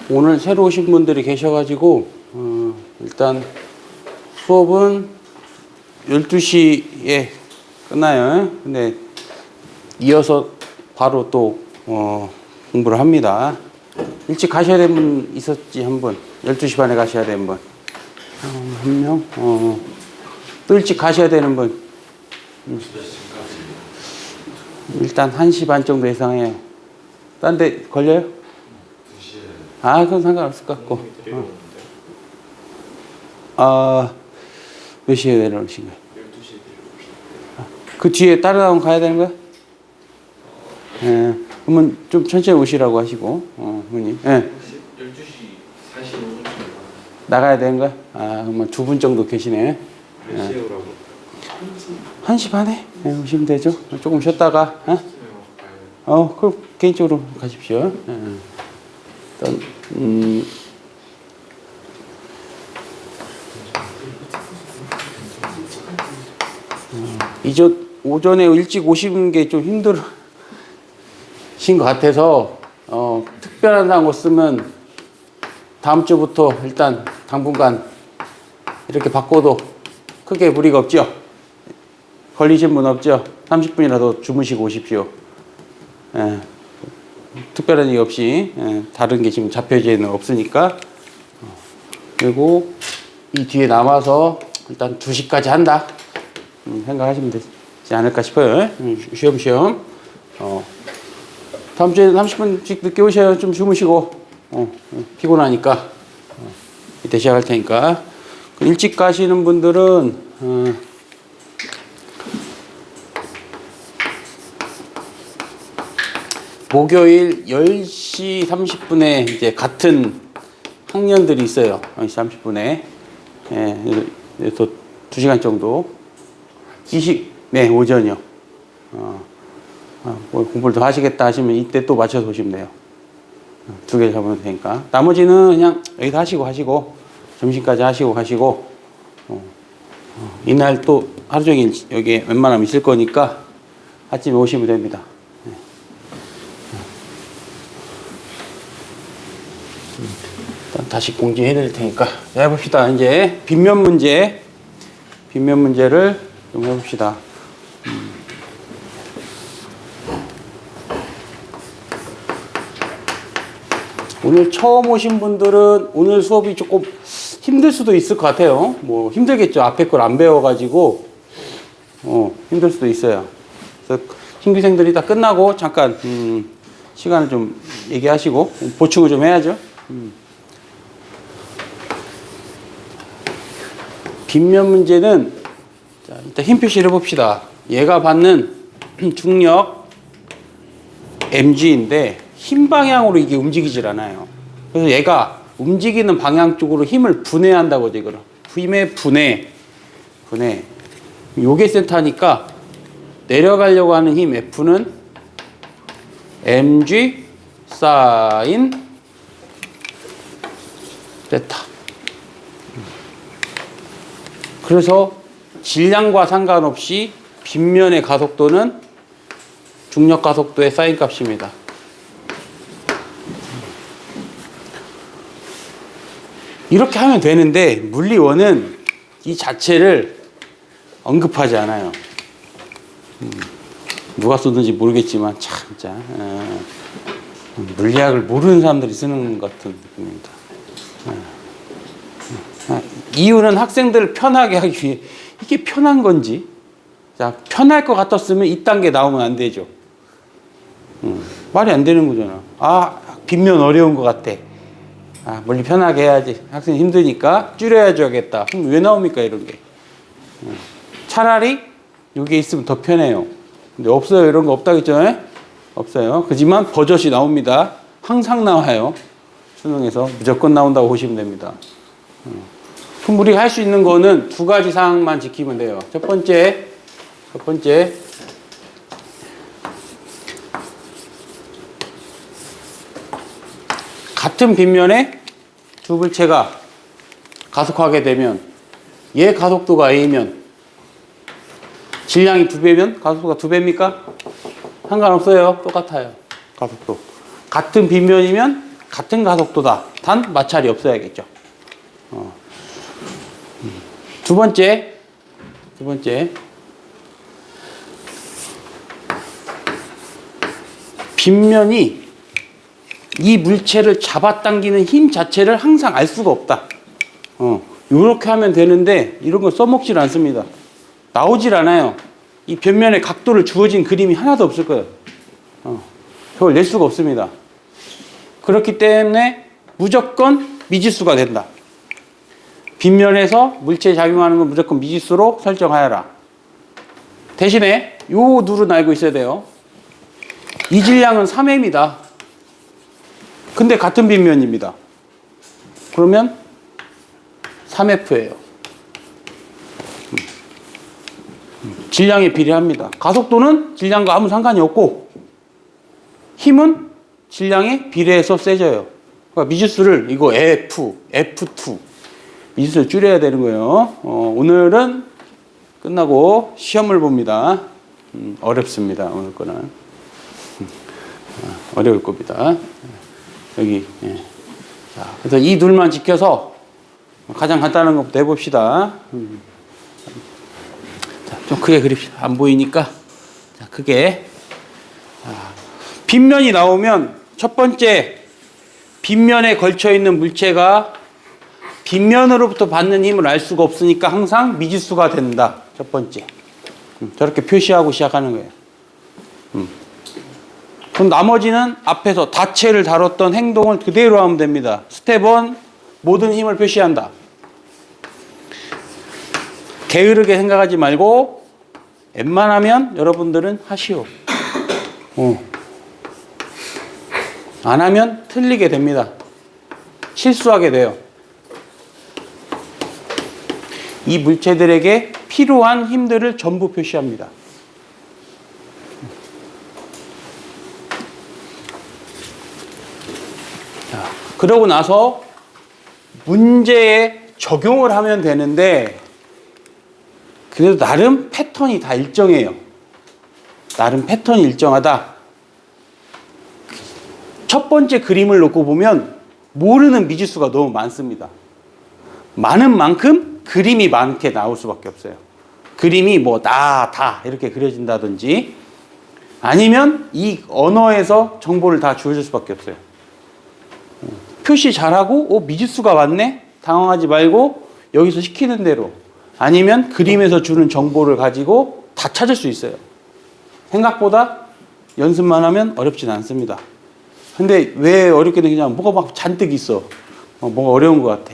오늘 새로 오신 분들이 계셔가지고 일단 수업은 12시에 끝나요. 근데 이어서 바로 또 공부를 합니다. 일찍 가셔야 되는 분 있었지, 한 분. 12시 반에 가셔야 되는 분. 한 명. 또 일찍 가셔야 되는 분. 일단 1시 반 정도 예상해요. 딴 데 걸려요? 아, 그건 상관없을 것 같고. 몇 시에 내려오신 거예요? 12시에 내려오시는데. 그 뒤에 다른 학원 가야 되는 거야? 예. 그러면 좀 천천히 오시라고 하시고, 어머님. 예. 12시 45분쯤 나가야 되는 거야? 그러면 2분 정도 계시네. 몇 시에 오라고? 1시 반에 오시면 되죠. 조금 쉬었다가, 그럼 개인적으로 가십시오. 일단, 오전에 일찍 오시는 게 좀 힘들으신 것 같아서, 특별한 단어 쓰면 다음 주부터 일단 당분간 이렇게 바꿔도 크게 무리가 없죠? 걸리신 분 없죠? 30분이라도 주무시고 오십시오. 예, 특별한 일 없이, 다른 게 지금 잡혀지는 없으니까. 그리고 이 뒤에 남아서 일단 2시까지 한다. 생각하시면 되지 않을까 싶어요. 쉬엄쉬엄. 다음 주에는 30분씩 늦게 오셔요. 좀 주무시고. 피곤하니까. 이때 시작할 테니까. 일찍 가시는 분들은, 목요일 10시 30분에 이제 같은 학년들이 있어요. 10시 30분에. 또 2시간 정도. 네, 오전이요. 뭐 공부를 더 하시겠다 하시면 이때 또 맞춰서 오시면 돼요. 2개 잡으면 되니까. 나머지는 그냥 여기서 하시고, 점심까지 하시고 가시고, 이날 또 하루 종일 여기에 웬만하면 있을 거니까 아침에 오시면 됩니다. 일단 다시 공지해 드릴 테니까. 자, 해봅시다. 이제 빗면 문제를 좀 해봅시다. 오늘 처음 오신 분들은 오늘 수업이 조금 힘들 수도 있을 것 같아요. 뭐 힘들겠죠. 앞에 걸 안 배워가지고 힘들 수도 있어요. 그래서 신규생들이 다 끝나고 잠깐 시간을 좀 얘기하시고 보충을 좀 해야죠. 빗면 문제는 자, 일단 힘 표시를 해봅시다. 얘가 받는 중력 mg인데 흰 방향으로 이게 움직이질 않아요. 그래서 얘가 움직이는 방향 쪽으로 힘을 분해한다고 하죠. 이거를 힘의 분해. 요게 센터니까 내려가려고 하는 힘 F는 mg 사인 베타. 그래서 질량과 상관없이 빗면의 가속도는 중력 가속도의 사인 값입니다. 이렇게 하면 되는데 물리원은 이 자체를 언급하지 않아요. 누가 쓰든지 모르겠지만 참 진짜 물리학을 모르는 사람들이 쓰는 것 같은 느낌입니다. 이유는 학생들을 편하게 하기 위해. 이게 편한 건지, 자, 편할 것 같았으면 이 단계 나오면 안 되죠. 말이 안 되는 거잖아. 빗면 어려운 것 같아. 물리 편하게 해야지. 학생 힘드니까 줄여야겠다. 그럼 왜 나옵니까, 이런 게? 차라리 이게 있으면 더 편해요. 근데 없어요. 이런 거 없다겠죠? 없어요. 그지만 버젓이 나옵니다. 항상 나와요. 수능에서 무조건 나온다고 보시면 됩니다. 그럼 우리가 할 수 있는 거는 2가지 사항만 지키면 돼요. 첫 번째, 같은 빗면에 두 물체가 가속하게 되면 얘 가속도가 A면 질량이 2배면 가속도가 2배입니까? 상관없어요. 똑같아요. 가속도. 같은 빗면이면 같은 가속도다. 단 마찰이 없어야겠죠. 두 번째. 빗면이 이 물체를 잡아당기는 힘 자체를 항상 알 수가 없다. 이렇게 하면 되는데 이런 거 써먹질 않습니다. 나오질 않아요. 이 변면의 각도를 주어진 그림이 하나도 없을 거예요. 그걸 낼 수가 없습니다. 그렇기 때문에 무조건 미지수가 된다. 빗면에서 물체에 작용하는 건 무조건 미지수로 설정하여라. 대신에 요 룰은 알고 있어야 돼요. 이질량은 3m입니다. 근데 같은 빗면입니다. 그러면 3F예요. 질량에 비례합니다. 가속도는 질량과 아무 상관이 없고 힘은 질량에 비례해서 세져요. 그러니까 미지수를 이거 F, F2 미지수를 줄여야 되는 거예요. 오늘은 끝나고 시험을 봅니다. 어렵습니다. 오늘 거는 어려울 겁니다. 여기 자, 그래서 이 둘만 지켜서 가장 간단한 것부터 해봅시다. 자, 좀 크게 그립시다. 안 보이니까 자, 크게. 빗면이 나오면 첫 번째 빗면에 걸쳐 있는 물체가 빗면으로부터 받는 힘을 알 수가 없으니까 항상 미지수가 된다. 첫 번째. 저렇게 표시하고 시작하는 거예요. 그럼 나머지는 앞에서 다체를 다뤘던 행동을 그대로 하면 됩니다. 스텝 1, 모든 힘을 표시한다. 게으르게 생각하지 말고 웬만하면 여러분들은 하시오. 안 하면 틀리게 됩니다. 실수하게 돼요. 이 물체들에게 필요한 힘들을 전부 표시합니다. 자, 그러고 나서 문제에 적용을 하면 되는데 그래도 나름 패턴이 다 일정해요. 나름 패턴이 일정하다. 첫 번째 그림을 놓고 보면 모르는 미지수가 너무 많습니다. 많은 만큼 그림이 많게 나올 수밖에 없어요. 그림이 뭐 다 이렇게 그려진다든지 아니면 이 언어에서 정보를 다 주어줄 수밖에 없어요. 표시 잘하고 미지수가 많네? 당황하지 말고 여기서 시키는 대로 아니면 그림에서 주는 정보를 가지고 다 찾을 수 있어요. 생각보다 연습만 하면 어렵진 않습니다. 근데 왜 어렵게 되냐면 뭐가 막 잔뜩 있어. 뭐가 어려운 것 같아.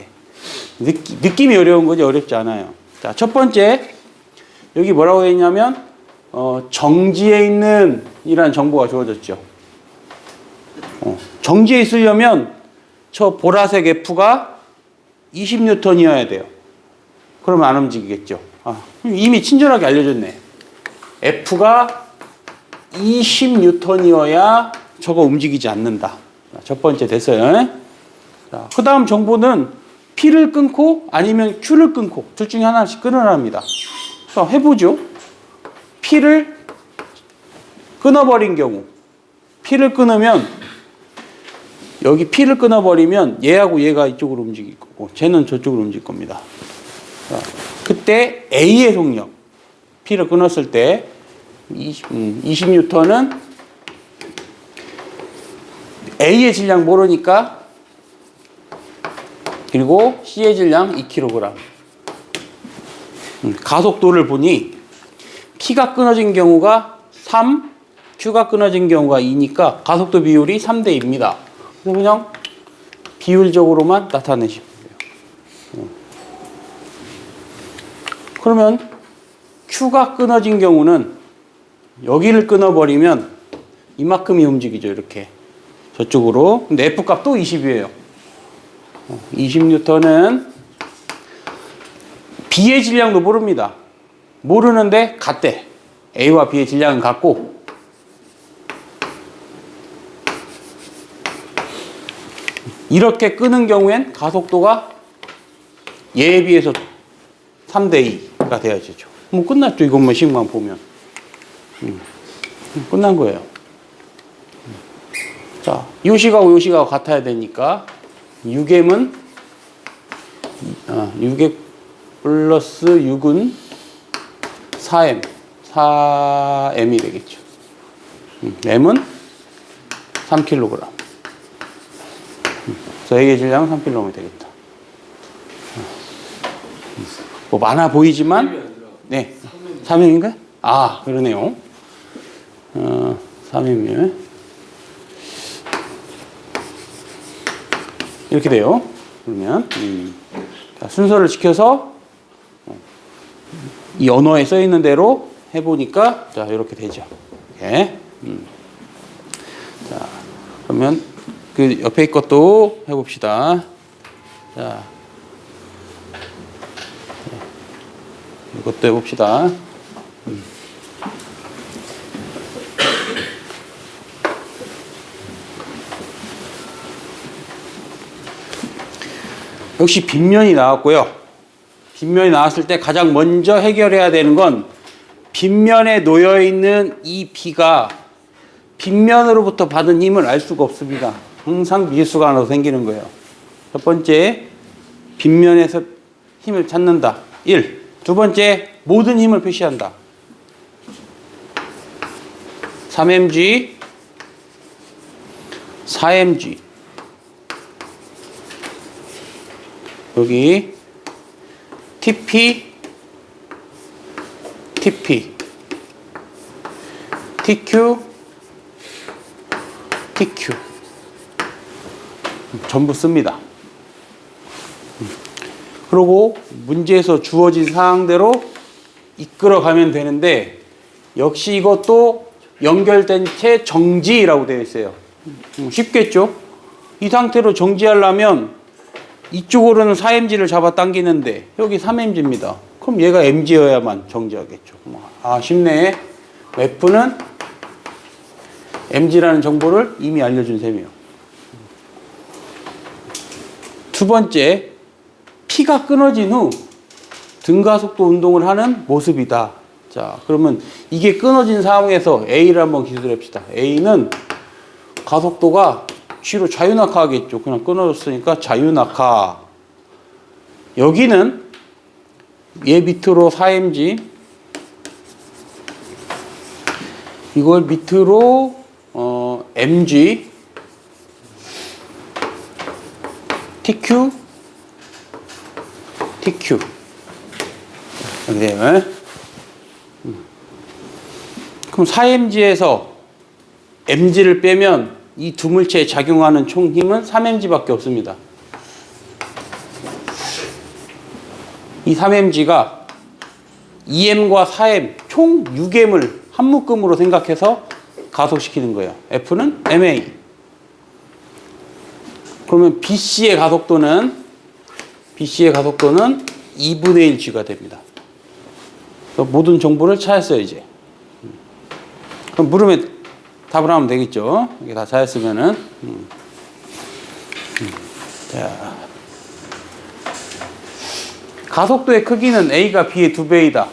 느낌이 어려운 거지 어렵지 않아요. 자, 첫 번째 여기 뭐라고 되어 있냐면 정지에 있는 이라는 정보가 주어졌죠. 정지에 있으려면 저 보라색 F가 20N이어야 돼요. 그러면 안 움직이겠죠. 이미 친절하게 알려줬네. F가 20N이어야 저거 움직이지 않는다. 첫 번째 됐어요. 자, 그 다음 정보는 P를 끊고 아니면 Q를 끊고 둘 중에 하나씩 끊으랍니다. 자, 해보죠. P를 끊어버린 경우 P를 끊으면 여기 P를 끊어버리면 얘하고 얘가 이쪽으로 움직일 거고 쟤는 저쪽으로 움직일 겁니다. 자, 그때 A의 속력 P를 끊었을 때 20N은 A의 질량 모르니까 그리고 C의 질량 2kg. 가속도를 보니 P가 끊어진 경우가 3, Q가 끊어진 경우가 2니까 가속도 비율이 3대 2입니다. 그래서 그냥 비율적으로만 나타내시면 돼요. 그러면 Q가 끊어진 경우는 여기를 끊어버리면 이만큼이 움직이죠. 이렇게 저쪽으로. 근데 F값 또 20이에요. 20N은 B의 질량도 모릅니다. 모르는데 같대. A와 B의 질량은 같고 이렇게 끄는 경우엔 가속도가 얘에 비해서 3대 2가 되어야죠. 뭐 끝났죠. 이것만 식만 보면. 끝난 거예요. 자, 요식하고 요식하고 같아야 되니까 6m은 6m 플러스 6은 4m이 되겠죠. m은 3kg. 저에게 질량은 3kg이 되겠다. 뭐 많아 보이지만, 네. 3m인가? 아, 그러네요. 3m이면. 이렇게 돼요. 그러면, 자, 순서를 지켜서, 이 언어에 써 있는 대로 해보니까, 자, 이렇게 되죠. 이렇게. 자, 그러면, 그 옆에 것도 해봅시다. 자, 이것도 해봅시다. 역시 빗면이 나왔고요. 빗면이 나왔을 때 가장 먼저 해결해야 되는 건 빗면에 놓여 있는 이 비가 빗면으로부터 받은 힘을 알 수가 없습니다. 항상 미수가 하나 생기는 거예요. 첫 번째, 빗면에서 힘을 찾는다. 1. 두 번째, 모든 힘을 표시한다. 3mg, 4mg. 여기 TP, TP, TQ, TQ. 전부 씁니다. 그리고 문제에서 주어진 사항대로 이끌어 가면 되는데, 역시 이것도 연결된 채 정지라고 되어 있어요. 쉽겠죠? 이 상태로 정지하려면 이쪽으로는 4mg를 잡아 당기는데 여기 3mg입니다. 그럼 얘가 mg여야만 정지하겠죠. 아, 쉽네. F는 mg라는 정보를 이미 알려준 셈이에요. 두 번째, P가 끊어진 후 등가속도 운동을 하는 모습이다. 자, 그러면 이게 끊어진 상황에서 A를 한번 기술합시다. A는 가속도가 G로 자유낙하하겠죠. 그냥 끊어졌으니까 자유낙하. 여기는 얘 밑으로 4mg, 이걸 밑으로 mg, TQ, TQ. 그럼 4mg에서 mg를 빼면 이 두 물체에 작용하는 총 힘은 3mg밖에 없습니다. 이 3mg가 2m과 4m, 총 6m을 한 묶음으로 생각해서 가속시키는 거예요. F는 ma. 그러면 BC의 가속도는 2분의 1g가 됩니다. 모든 정보를 찾았어요, 이제. 그럼 물으면 답을 하면 되겠죠. 이게 다 찾았으면은. 자. 가속도의 크기는 A가 B의 2배이다.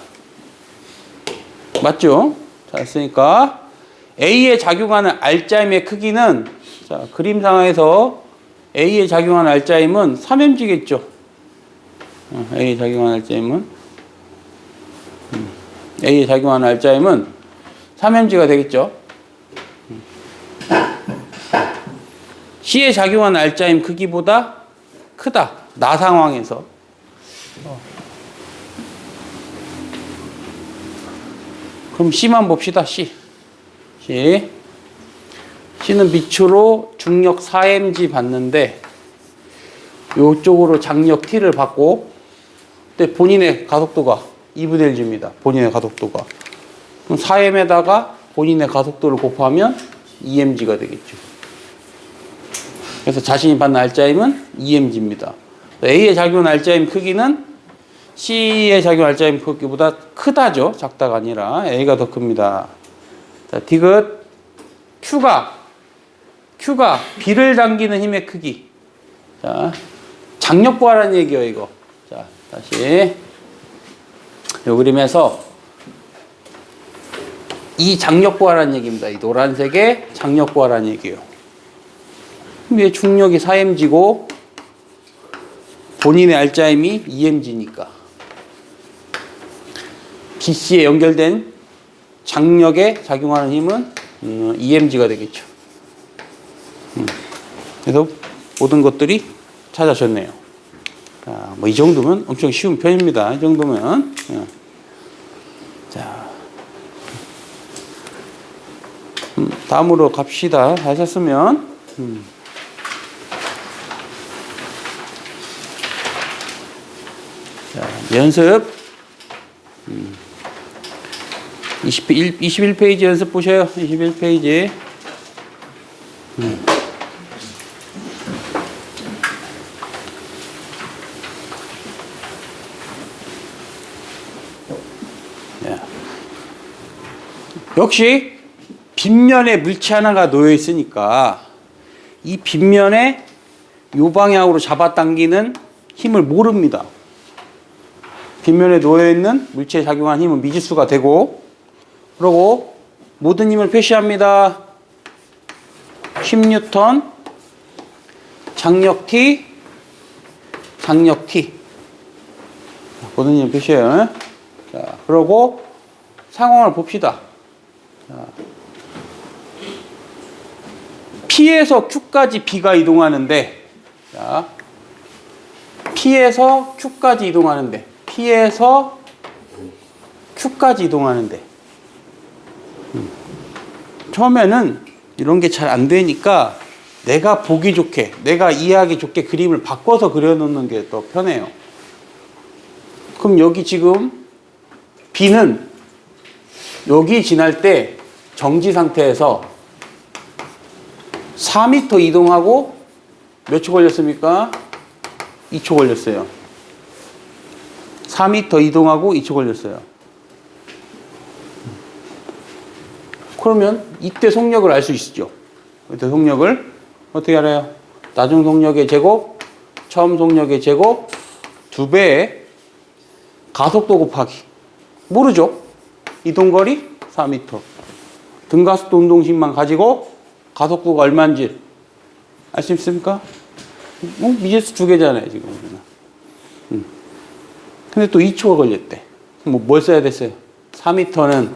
맞죠? 찾았으니까 A에 작용하는 R자임의 크기는, 자, 그림 상황에서 A에 작용하는 R자임은 3mg겠죠. A에 작용하는 R자임은 3mg가 되겠죠. C에 작용하는 R자임 크기보다 크다. 나 상황에서. 그럼 C만 봅시다. C는 밑으로 중력 4mg 받는데 이쪽으로 장력 T를 받고, 근데 본인의 가속도가 2분의 1g입니다. 본인의 가속도가. 그럼 4m에다가 본인의 가속도를 곱하면 2mg가 되겠죠. 그래서 자신이 받는 R자임은 2mg입니다. A에 작용한 R자임 크기는 C에 작용한 R자임 크기보다 크다죠. 작다가 아니라 A가 더 큽니다. 자, 디귿 Q가 B를 당기는 힘의 크기. 자, 장력부하라는 얘기예요, 이거. 자, 다시 이 그림에서 이 장력부하라는 얘기입니다. 이 노란색의 장력부하라는 얘기예요. 얘 중력이 4mg고 본인의 알짜임이 2mg니까 BC에 연결된 장력에 작용하는 힘은 2mg가 되겠죠. 그래서 모든 것들이 찾아졌네요. 뭐 이 정도면 엄청 쉬운 편입니다. 이 정도면. 자, 다음으로 갑시다. 하셨으면. 자, 연습. 21페이지 연습 보셔요. 21페이지. 역시 빗면에 물체 하나가 놓여 있으니까 이 빗면에 요 방향으로 잡아당기는 힘을 모릅니다. 빗면에 놓여 있는 물체에 작용한 힘은 미지수가 되고, 그리고 모든 힘을 표시합니다. 10N 장력 T, 장력 T. 모든 힘을 표시해요. 자, 그리고 상황을 봅시다. 자, P에서 Q까지 B가 이동하는데, 자, P에서 Q까지 이동하는데, P에서 Q까지 이동하는데, 처음에는 이런 게 잘 안 되니까 내가 보기 좋게, 내가 이해하기 좋게 그림을 바꿔서 그려놓는 게 더 편해요. 그럼 여기 지금 B는 여기 지날 때 정지 상태에서 4m 이동하고 몇 초 걸렸습니까? 2초 걸렸어요. 4m 이동하고 2초 걸렸어요. 그러면 이때 속력을 알 수 있죠. 이때 속력을 어떻게 알아요? 나중 속력의 제곱, 처음 속력의 제곱, 2배의 가속도 곱하기. 모르죠? 이동거리 4m. 등가속도 운동식만 가지고 가속도가 얼마인지 알 수 있습니까? 미지수 2개잖아요, 지금. 근데 또 2초가 걸렸대. 뭘 써야 됐어요? 4m는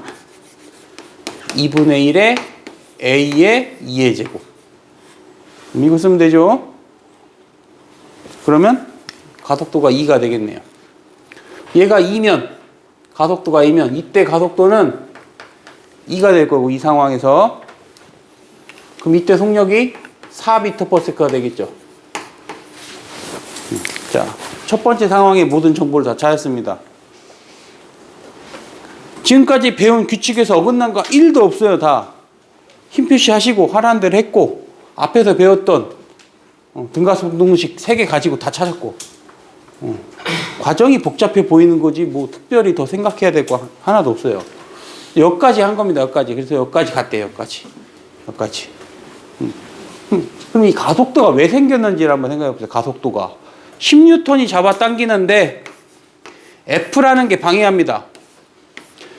2분의 1의 A의 2의 제곱. 이거 쓰면 되죠? 그러면 가속도가 2가 되겠네요. 얘가 2면, 가속도가 2면, 이때 가속도는 2가 될 거고, 이 상황에서. 그럼 이때 속력이 4m/s가 되겠죠. 자, 첫 번째 상황의 모든 정보를 다 찾았습니다. 지금까지 배운 규칙에서 어긋난 거 1도 없어요, 다. 힘 표시하시고, 하라는 대로 했고, 앞에서 배웠던 등가속동식 3개 가지고 다 찾았고, 과정이 복잡해 보이는 거지, 뭐, 특별히 더 생각해야 될 거 하나도 없어요. 여기까지 한 겁니다, 여기까지. 그래서 여기까지 갔대요, 여기까지. 여기까지. 그럼 이 가속도가 왜 생겼는지를 한번 생각해 보세요, 가속도가. 10N이 잡아 당기는데, F라는 게 방해합니다.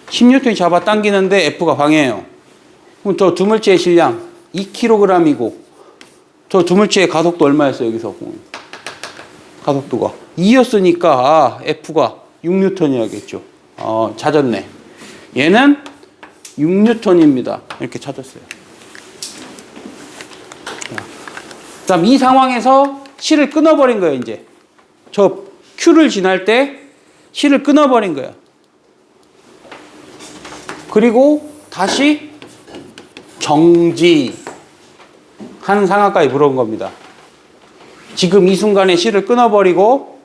10N이 잡아 당기는데 F가 방해해요. 그럼 저 두물체의 질량 2kg이고, 저 두물체의 가속도 얼마였어요, 여기서? 가속도가 2였으니까 F가 6N이야겠죠. 찾았네. 얘는 6N입니다. 이렇게 찾았어요. 그 다음 이 상황에서 실을 끊어버린 거예요, 이제. 저 Q를 지날 때 실을 끊어버린 거예요. 그리고 다시 정지하는 상황까지 물어본 겁니다. 지금 이 순간에 실을 끊어버리고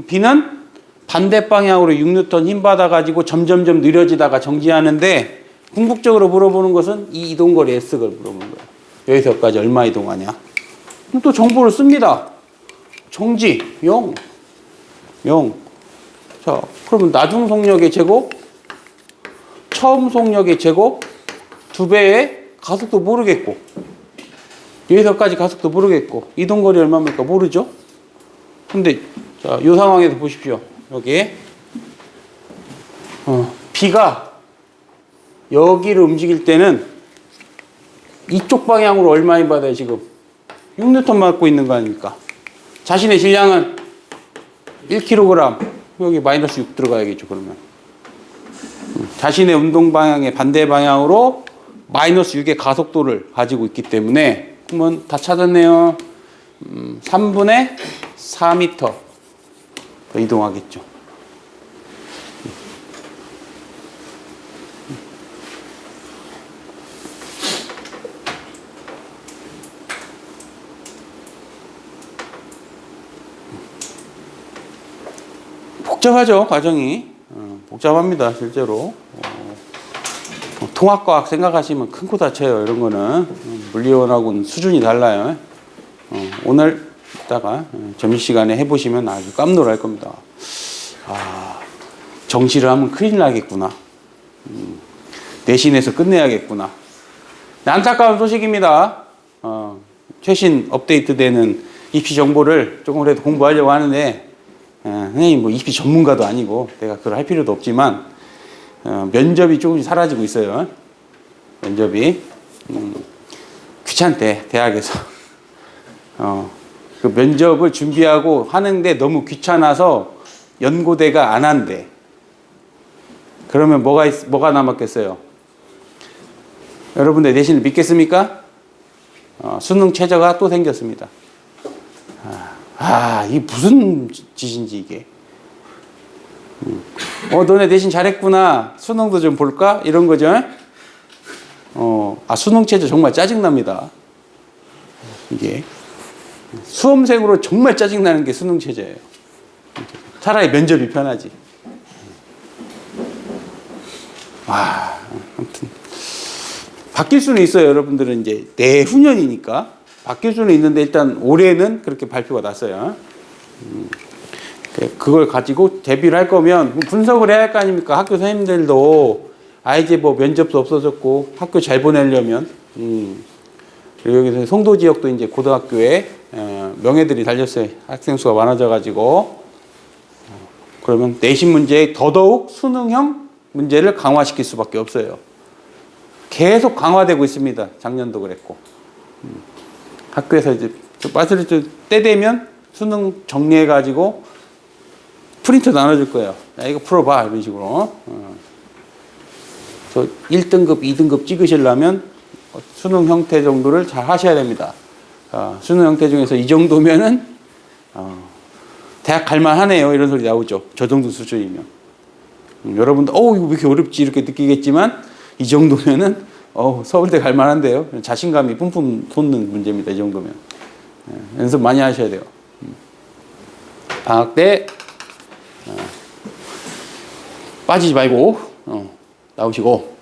B는 반대 방향으로 6N 힘 받아가지고 점점점 느려지다가 정지하는데 궁극적으로 물어보는 것은 이 이동거리 S를 물어보는 거예요. 여기서 여기까지 얼마 이동하냐. 그럼 또 정보를 씁니다. 정지 0. 자, 그러면 나중 속력의 제곱, 처음 속력의 제곱, 2배의 가속도 모르겠고, 여기서까지 가속도 모르겠고, 이동거리 얼마입니까? 모르죠? 근데, 자, 이 상황에서 보십시오. 여기. B가 여기를 움직일 때는 이쪽 방향으로 얼마 힘 받아요, 지금? 6N 맞고 있는 거 아닙니까? 자신의 질량은 1kg. 여기 마이너스 6 들어가야겠죠, 그러면. 자신의 운동 방향의 반대 방향으로 마이너스 6의 가속도를 가지고 있기 때문에, 그러면 다 찾았네요. 3분의 4m 더 이동하겠죠. 복잡하죠, 과정이. 복잡합니다, 실제로. 통합과학 생각하시면 큰 코 다쳐요, 이런 거는. 물리원하고는 수준이 달라요. 오늘 이따가 점심시간에 해보시면 아주 깜놀할 겁니다. 아, 정시를 하면 큰일 나겠구나. 내신에서 끝내야겠구나. 안타까운 소식입니다. 최신 업데이트되는 입시 정보를 조금이라도 공부하려고 하는데, 선생님 뭐 입시 전문가도 아니고 내가 그걸 할 필요도 없지만, 면접이 조금씩 사라지고 있어요. 면접이. 귀찮대, 대학에서. 그 면접을 준비하고 하는데 너무 귀찮아서 연고대가 안 한대. 그러면 뭐가 남았겠어요? 여러분들 내신을 믿겠습니까? 수능 최저가 또 생겼습니다. 이게 무슨 짓인지 이게. 너네 내신 잘했구나. 수능도 좀 볼까? 이런 거죠. 수능 최저 정말 짜증납니다. 이게. 수험생으로 정말 짜증나는 게 수능 최저예요. 차라리 면접이 편하지. 아무튼. 바뀔 수는 있어요. 여러분들은 이제 내후년이니까. 바뀔 수는 있는데 일단 올해는 그렇게 발표가 났어요. 그걸 가지고 대비를 할 거면 분석을 해야 할 거 아닙니까? 학교 선생님들도 이제 뭐 면접도 없어졌고 학교 잘 보내려면 그리고 여기서 송도 지역도 이제 고등학교에 명예들이 달렸어요. 학생 수가 많아져가지고 그러면 내신 문제에 더더욱 수능형 문제를 강화시킬 수밖에 없어요. 계속 강화되고 있습니다. 작년도 그랬고. 학교에서 이제 마스터리 때 되면 수능 정리해가지고 프린트 나눠줄 거예요. 야, 이거 풀어봐. 이런 식으로. 그래서 1등급, 2등급 찍으시려면 수능 형태 정도를 잘 하셔야 됩니다. 수능 형태 중에서 이 정도면은, 대학 갈만하네요. 이런 소리 나오죠. 저 정도 수준이면. 여러분도, 이거 왜 이렇게 어렵지? 이렇게 느끼겠지만, 이 정도면은, 서울대 갈만한데요. 자신감이 뿜뿜 솟는 문제입니다. 이 정도면. 연습 많이 하셔야 돼요. 방학 때, 빠지지 말고, 나오시고.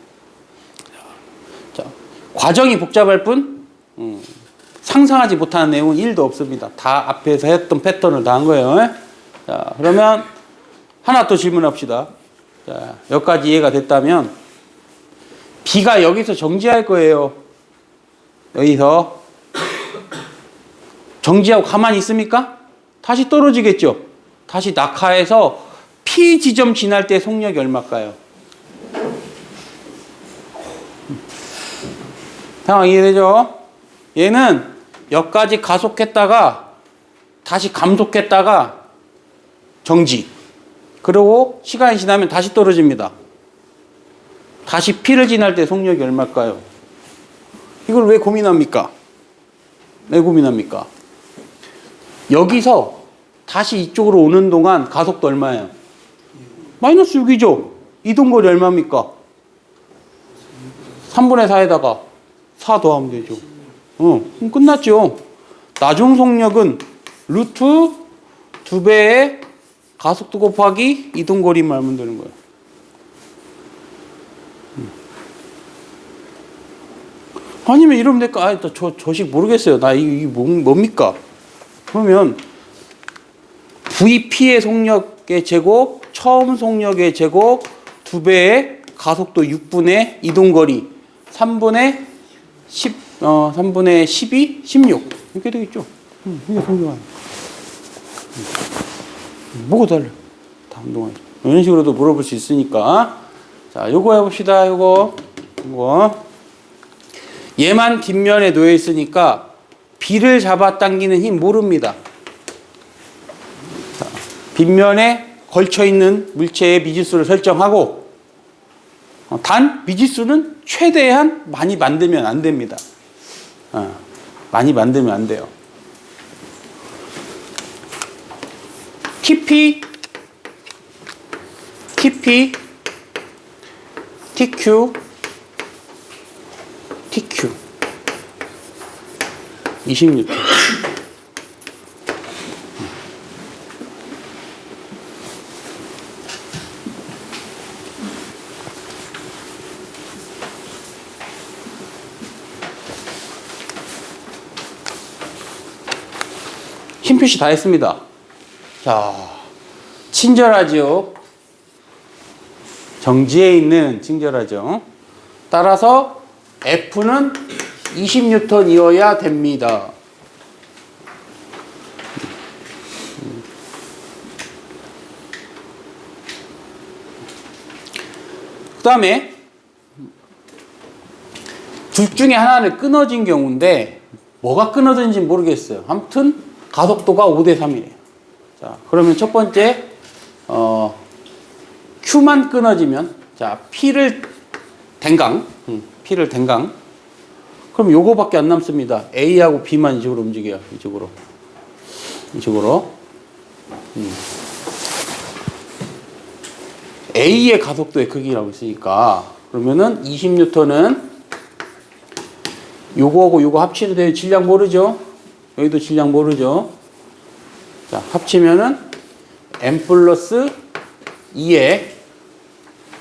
자, 과정이 복잡할 뿐, 상상하지 못하는 내용은 1도 없습니다. 다 앞에서 했던 패턴을 다 한 거예요. 자, 그러면 하나 또 질문합시다. 자, 여기까지 이해가 됐다면, 비가 여기서 정지할 거예요. 여기서. 정지하고 가만히 있습니까? 다시 떨어지겠죠? 다시 낙하해서 P 지점 지날 때 속력이 얼마일까요? 상황 이해되죠? 얘는 여기까지 가속했다가 다시 감속했다가 정지. 그리고 시간이 지나면 다시 떨어집니다. 다시 P를 지날 때 속력이 얼마일까요? 이걸 왜 고민합니까? 왜 고민합니까? 여기서 다시 이쪽으로 오는 동안 가속도 얼마예요? 마이너스 6이죠. 이동거리 얼마입니까? 3분의 4에다가 4 더하면 되죠. 그럼 끝났죠. 나중 속력은 루트 2배의 가속도 곱하기 이동거리만 알면 되는 거예요. 아니면 이러면 될까? 저식 모르겠어요. 이게 뭡니까? 그러면 VP의 속력의 제곱, 처음 속력의 제곱, 2배의 가속도 6분의 이동거리, 3분의 12, 16. 이렇게 되겠죠? 이게 속력. 뭐가 달라요? 다 운동하죠. 이런 식으로도 물어볼 수 있으니까. 자, 요거 해봅시다. 요거. 얘만 뒷면에 놓여 있으니까 B를 잡아당기는 힘 모릅니다. 자, 빗면에 걸쳐있는 물체의 미지수를 설정하고 단 미지수는 최대한 많이 만들면 안 됩니다. 많이 만들면 안 돼요. TP, TQ, TQ 20N. 힘 표시 다 했습니다. 자, 친절하죠. 정지에 있는 친절하죠. 따라서 F는 20N이어야 됩니다. 그 다음에 둘 중에 하나는 끊어진 경우인데 뭐가 끊어진지 모르겠어요. 아무튼 가속도가 5대3이에요. 자, 그러면 첫 번째 Q만 끊어지면 자, P를 댕강 그럼 요거밖에 안 남습니다. A하고 B만 이쪽으로 움직여요. 이쪽으로 A의 가속도의 크기라고 있으니까 그러면은 20N은 요거하고 요거 합치도 돼요. 질량 모르죠? 여기도 질량 모르죠? 자, 합치면은 M 플러스 2의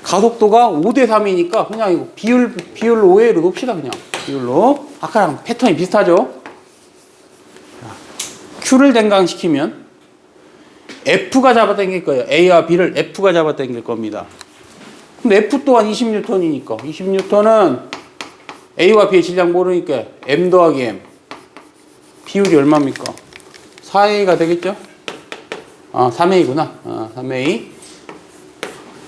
가속도가 5대3이니까 그냥 이거 비율로 5회로 놓읍시다. 그냥 비율로. 아까랑 패턴이 비슷하죠? 자, Q를 댕강시키면 F가 잡아당길 거예요. A와 B를 F가 잡아당길 겁니다. 근데 F 또한 20N이니까 20N은 A와 B의 질량 모르니까 M 더하기 M 비율이 얼마입니까? 4A가 되겠죠? 3A구나. 3A.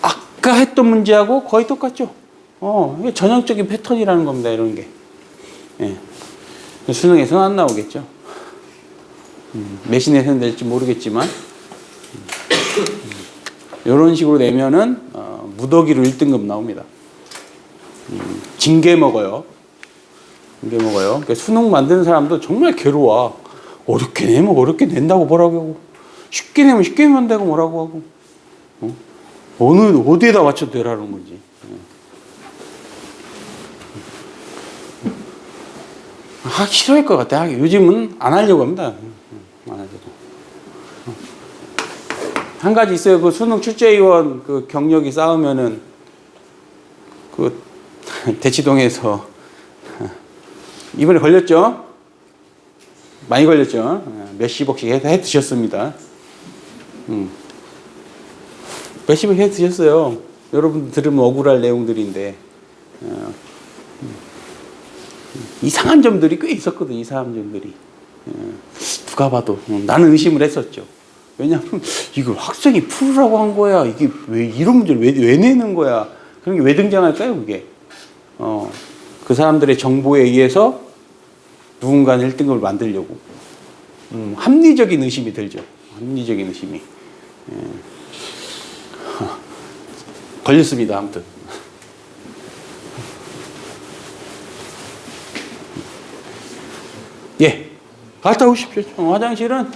아까 했던 문제하고 거의 똑같죠? 이게 전형적인 패턴이라는 겁니다, 이런 게. 예. 수능에서는 안 나오겠죠? 매신에서는 될지 모르겠지만, 이런 식으로 내면은, 무더기로 1등급 나옵니다. 징계 먹어요. 그러니까 수능 만드는 사람도 정말 괴로워. 어렵게 내면 어렵게 낸다고 뭐라고 하고, 쉽게 내면 쉽게 내면 뭐라고 하고, 어디에다 맞춰도 되라는 거지. 하기 싫어할 것 같아. 요즘은 안 하려고 합니다. 안 하려고. 한 가지 있어요. 그 수능 출제위원 그 경력이 쌓으면은 그 대치동에서 이번에 걸렸죠? 많이 걸렸죠? 몇십억씩 해 드셨습니다. 몇십억 해 드셨어요. 여러분 들으면 억울할 내용들인데 이상한 점들이 꽤 있었거든. 이상한 점들이 누가 봐도 나는 의심을 했었죠. 왜냐하면 이걸 학생이 풀으라고 한 거야. 이게 왜 이런 문제를 왜 내는 거야? 그런 게 왜 등장할까요? 그게 그 사람들의 정보에 의해서 누군가는 1등급을 만들려고 합리적인 의심이 들죠. 합리적인 의심이 걸렸습니다. 아무튼 예, 갔다 오십시오. 화장실은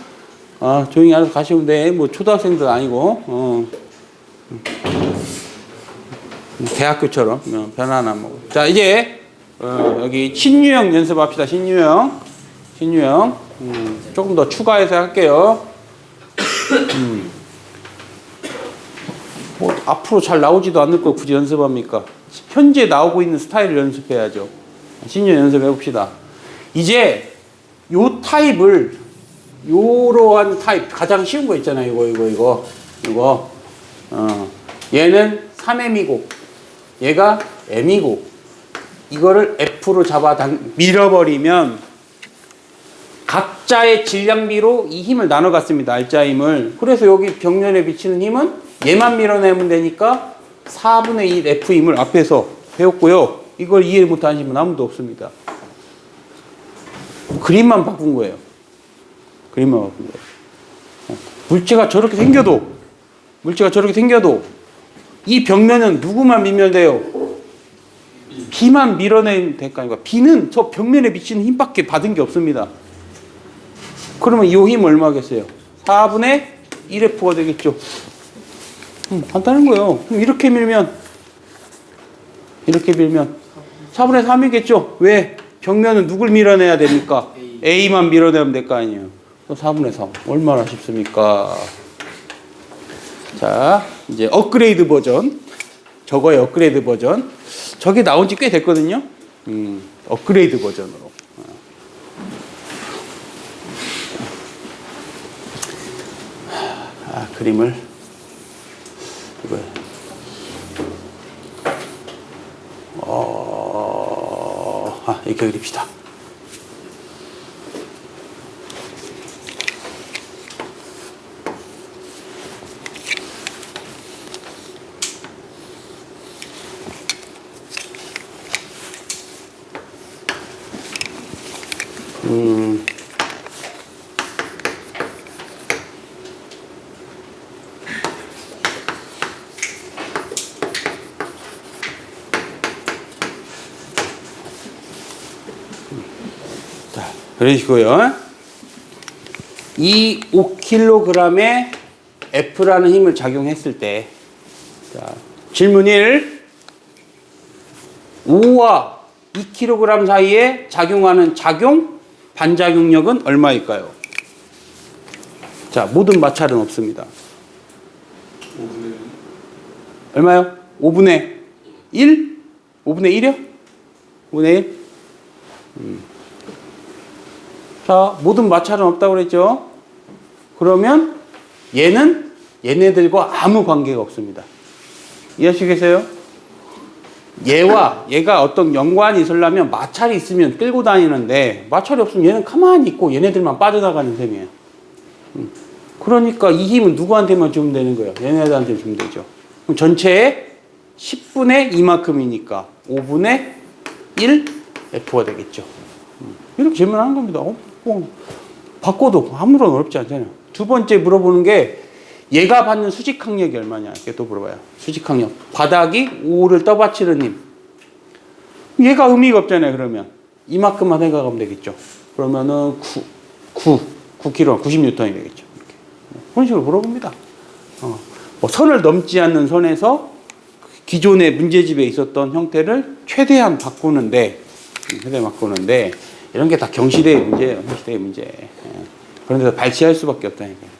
조용히 알아서 가시면 돼. 뭐 초등학생들 아니고 대학교처럼 편안한 뭐. 자, 이제 여기 신유형 연습합시다. 신유형 조금 더 추가해서 할게요. 뭐 앞으로 잘 나오지도 않을 거 굳이 연습합니까? 현재 나오고 있는 스타일을 연습해야죠. 신유형 연습해 봅시다. 이제 요 타입을 요러한 타입 가장 쉬운 거 있잖아요. 이거 얘는 3M이고 얘가 M이고 이거를 F로 잡아 밀어버리면 각자의 질량비로 이 힘을 나눠 갖습니다. 알자 힘을. 그래서 여기 벽면에 비치는 힘은 얘만 밀어내면 되니까 4분의 1 F 힘을 앞에서 배웠고요. 이걸 이해 못하신 분 아무도 없습니다. 그림만 바꾼 거예요. 그림만 바꾼 거예요. 물체가 저렇게 생겨도 이 벽면은 누구만 밀면돼요? B만 밀어내면 될 거 아닙니까? B는 저 벽면에 미치는 힘밖에 받은 게 없습니다. 그러면 이 힘 얼마겠어요? 4분의 1F가 되겠죠. 간단한 거예요. 그럼 이렇게 밀면 4분의 3이겠죠. 왜? 벽면은 누굴 밀어내야 됩니까? A만 밀어내면 될 거 아니에요. 또 4분의 3. 얼마나 쉽습니까? 자, 이제 업그레이드 버전. 저거의 업그레이드 버전. 저게 나온 지 꽤 됐거든요. 업그레이드 버전으로. 그림을 이렇게 그립시다. 그러시고요. 이 5kg의 F라는 힘을 작용했을 때, 자, 질문 1. 5와 2kg 사이에 작용하는 반작용력은 얼마일까요? 자, 모든 마찰은 없습니다. 5분의 얼마요? 5분의 1? 5분의 1이요? 5분의 1? 자, 모든 마찰은 없다고 그랬죠? 그러면 얘는 얘네들과 아무 관계가 없습니다. 이해하시겠어요? 얘가 어떤 연관이 있으려면 마찰이 있으면 끌고 다니는데 마찰이 없으면 얘는 가만히 있고 얘네들만 빠져나가는 셈이에요. 그러니까 이 힘은 누구한테만 주면 되는 거예요? 얘네들한테 주면 되죠. 그럼 전체의 10분의 이만큼이니까 5분의 1 F가 되겠죠. 이렇게 질문하는 겁니다. 바꿔도 아무런 어렵지 않잖아요. 두 번째 물어보는 게 얘가 받는 수직 항력이 얼마냐 이렇게 또 물어봐요. 수직 항력. 바닥이 5를 떠받치는 힘. 얘가 의미가 없잖아요. 그러면 이만큼만 생각하면 되겠죠. 그러면은 9kg, 90N이 되겠죠. 이렇게. 그런 식으로 물어봅니다. 뭐 선을 넘지 않는 선에서 기존의 문제집에 있었던 형태를 최대한 바꾸는데 이런 게 다 경시대의 문제예요. 경시대의 문제. 그런 데서 발치할 수밖에 없다니까요.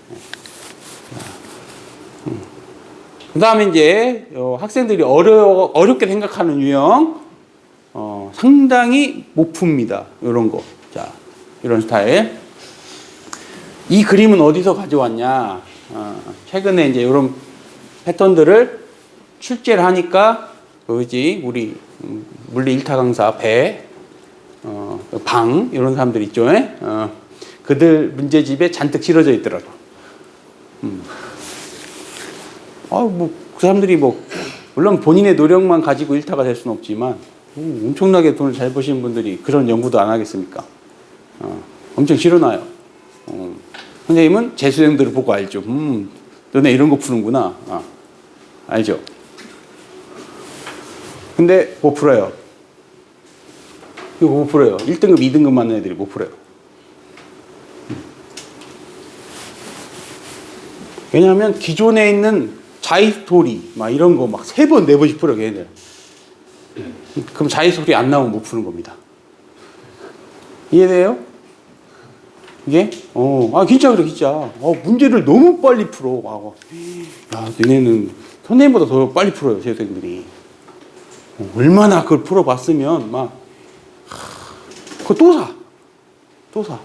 그 다음에 이제 학생들이 어렵게 생각하는 유형 상당히 못 풉니다. 이런 거. 자, 이런 스타일. 이 그림은 어디서 가져왔냐? 최근에 이제 이런 패턴들을 출제를 하니까 우리 물리 1타 강사 방 이런 사람들 있죠. 그들 문제집에 잔뜩 실어져 있더라고. 그 사람들이 물론 본인의 노력만 가지고 1타가 될 수는 없지만 엄청나게 돈을 잘 버시는 분들이 그런 연구도 안 하겠습니까? 엄청 실어놔요. 선생님은 재수생들을 보고 알죠. 너네 이런 거 푸는구나. 알죠? 근데 못 풀어요. 이거 못 풀어요. 1등급, 2등급 맞는 애들이 못 풀어요. 왜냐하면 기존에 있는 자이스토리 막 이런 거 막 3번, 4번씩 풀어요, 걔네들. 그럼 자이스토리 안 나오면 못 푸는 겁니다. 이해돼요? 이게? 진짜 그래, 진짜. 문제를 너무 빨리 풀어. 야, 너네는 선생님보다 더 빨리 풀어요, 재수생들이. 얼마나 그걸 풀어봤으면 그거 또 사.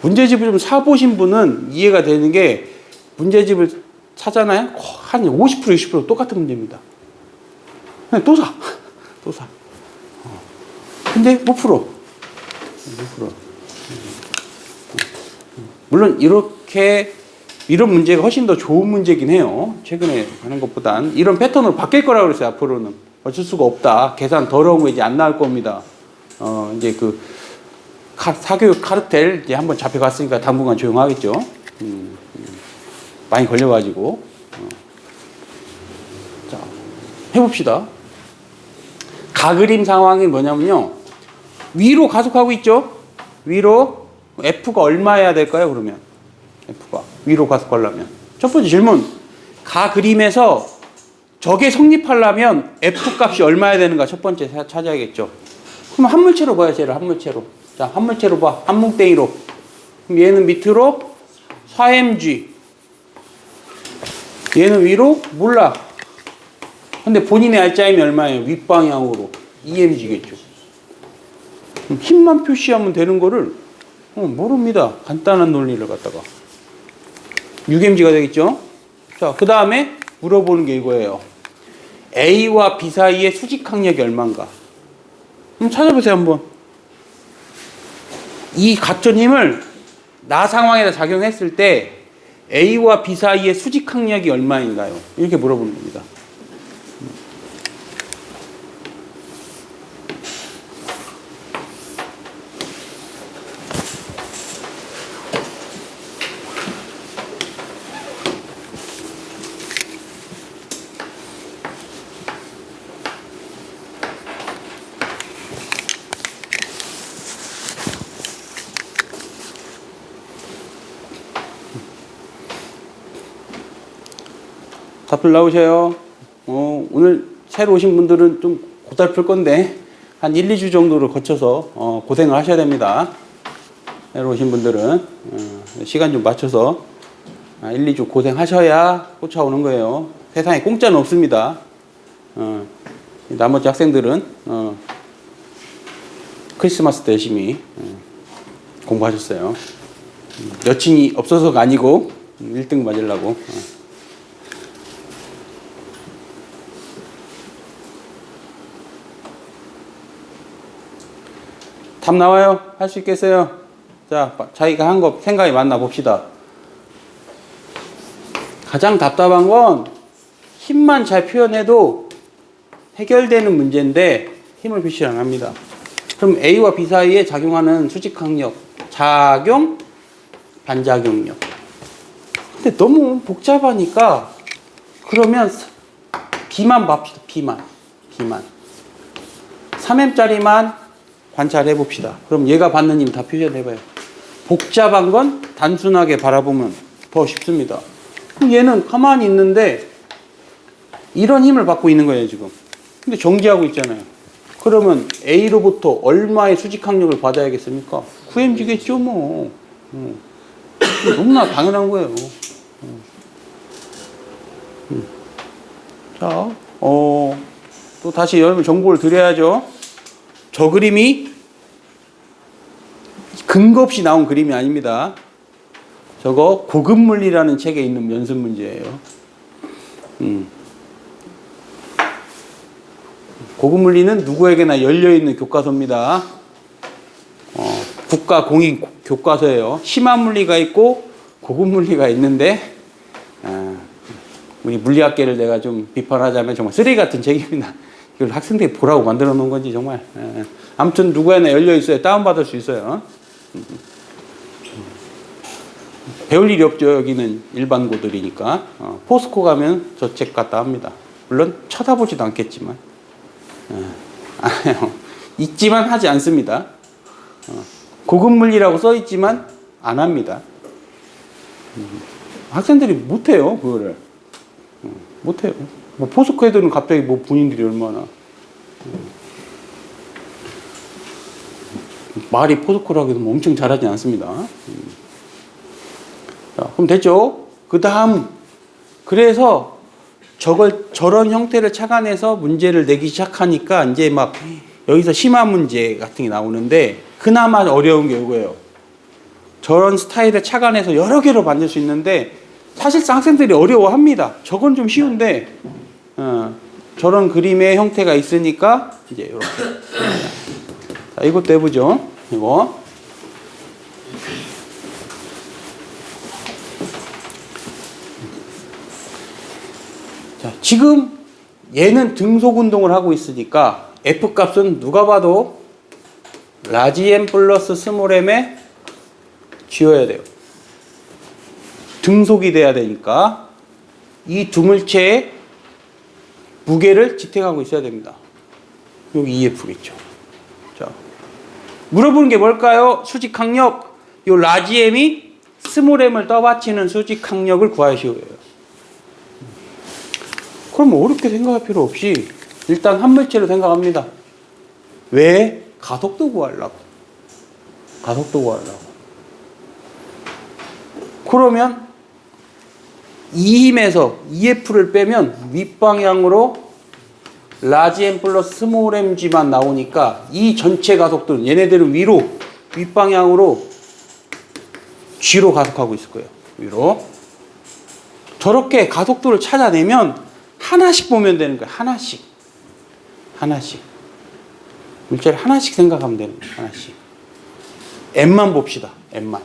문제집을 좀 사보신 분은 이해가 되는 게 문제집을 사잖아요? 한 50%, 60% 똑같은 문제입니다. 그냥 또 사. 근데 못 풀어. 물론 이런 문제가 훨씬 더 좋은 문제긴 해요. 최근에 하는 것보단. 이런 패턴으로 바뀔 거라고 그랬어요, 앞으로는. 어쩔 수가 없다. 계산 더러운 거 이제 안 나올 겁니다. 이제 사교육 카르텔 이제 한번 잡혀갔으니까 당분간 조용하겠죠. 많이 걸려가지고. 자, 해봅시다. 가그림 상황이 뭐냐면요. 위로 가속하고 있죠. 위로 F가 얼마여야 될까요? 그러면 F가 위로 가속하려면 첫 번째 질문. 가그림에서 저게 성립하려면 F 값이 얼마여야 되는가 첫 번째 찾아야겠죠. 그럼 한물체로 봐요. 쟤를 한물체로. 자, 한물체로 봐. 한뭉땡이로. 그럼 얘는 밑으로 4mg. 얘는 위로 몰라. 근데 본인의 알짜임이 얼마예요? 윗방향으로 2mg겠죠. 힘만 표시하면 되는 거를 모릅니다. 간단한 논리를 갖다가 6mg가 되겠죠. 자, 그 다음에 물어보는 게 이거예요. A와 B 사이의 수직 항력이 얼마인가? 한번 찾아보세요. 한번 이 갖춘 힘을 나 상황에다 작용했을 때 A와 B 사이의 수직 항력이 얼마인가요? 이렇게 물어보는 겁니다. 답을 나오셔요. 오늘 새로 오신 분들은 좀 고달플 건데 한 1, 2주 정도를 거쳐서 고생을 하셔야 됩니다. 새로 오신 분들은 시간 좀 맞춰서 1, 2주 고생하셔야 쫓아오는 거예요. 세상에 공짜는 없습니다. 나머지 학생들은 크리스마스 때 열심히 공부하셨어요. 여친이 없어서가 아니고 1등 맞으려고. 답 나와요? 할 수 있겠어요? 자, 자기가 한 거 생각이 맞나 봅시다. 가장 답답한 건 힘만 잘 표현해도 해결되는 문제인데 힘을 표시 안 합니다. 그럼 A와 B 사이에 작용하는 수직항력, 작용, 반작용력. 근데 너무 복잡하니까 그러면 B만 봅시다. B만. 3M짜리만 관찰해 봅시다. 그럼 얘가 받는 힘 다 표현해봐요. 복잡한 건 단순하게 바라보면 더 쉽습니다. 그럼 얘는 가만히 있는데 이런 힘을 받고 있는 거예요, 지금. 근데 정지하고 있잖아요. 그러면 A로부터 얼마의 수직항력을 받아야겠습니까? 9mg겠죠, 뭐. 너무나 당연한 거예요. 자, 또 다시 여러분 정보를 드려야죠. 저 그림이 근거 없이 나온 그림이 아닙니다. 저거 고급물리라는 책에 있는 연습 문제예요. 고급물리는 누구에게나 열려있는 교과서입니다. 국가 공인 교과서예요. 심한 물리가 있고 고급물리가 있는데 우리 물리학계를 내가 좀 비판하자면 정말 쓰레기 같은 책입니다. 이걸 학생들이 보라고 만들어 놓은 건지 정말. 아무튼 누구에나 열려 있어요. 다운받을 수 있어요. 배울 일이 없죠. 여기는 일반고들이니까. 포스코 가면 저 책 갖다 합니다. 물론 쳐다보지도 않겠지만. 있지만 하지 않습니다. 고급물리라고 써있지만 안 합니다. 학생들이 못해요. 그거를. 못해요. 뭐 포스코 애들은 갑자기 뭐 군인들이 얼마나 말이 포스코라고 해도 뭐 엄청 잘하지 않습니다. 자, 그럼 됐죠? 그 다음 그래서 저런 형태를 착안해서 문제를 내기 시작하니까 이제 막 여기서 심한 문제 같은 게 나오는데 그나마 어려운 게 이거예요. 저런 스타일을 착안해서 여러 개로 만들 수 있는데 사실상 학생들이 어려워합니다. 저건 좀 쉬운데 저런 그림의 형태가 있으니까 이제 이렇게. 자, 이것도 해보죠. 이거. 자, 지금 얘는 등속 운동을 하고 있으니까 F 값은 누가 봐도 라지 M 플러스 스몰 M에 쥐어야 돼요. 등속이 돼야 되니까 이 두 물체의 무게를 지탱하고 있어야 됩니다. 여기 EF겠죠. 자, 물어보는 게 뭘까요? 수직 항력. 요 라지 M이 스몰 M을 떠받치는 수직 항력을 구하시오예요. 그럼 어렵게 생각할 필요 없이 일단 한 물체로 생각합니다. 왜? 가속도 구하려고. 가속도 구하려고. 그러면 이 힘에서 EF를 빼면 윗방향으로 라지 M 플러스 스몰 mg만 나오니까 이 전체 가속도는 얘네들은 위로 윗방향으로 G로 가속하고 있을 거예요. 위로. 저렇게 가속도를 찾아내면 하나씩 보면 되는 거예요. 하나씩. 하나씩. 물체를 하나씩 생각하면 되는 거예요. 하나씩. M만 봅시다. M만.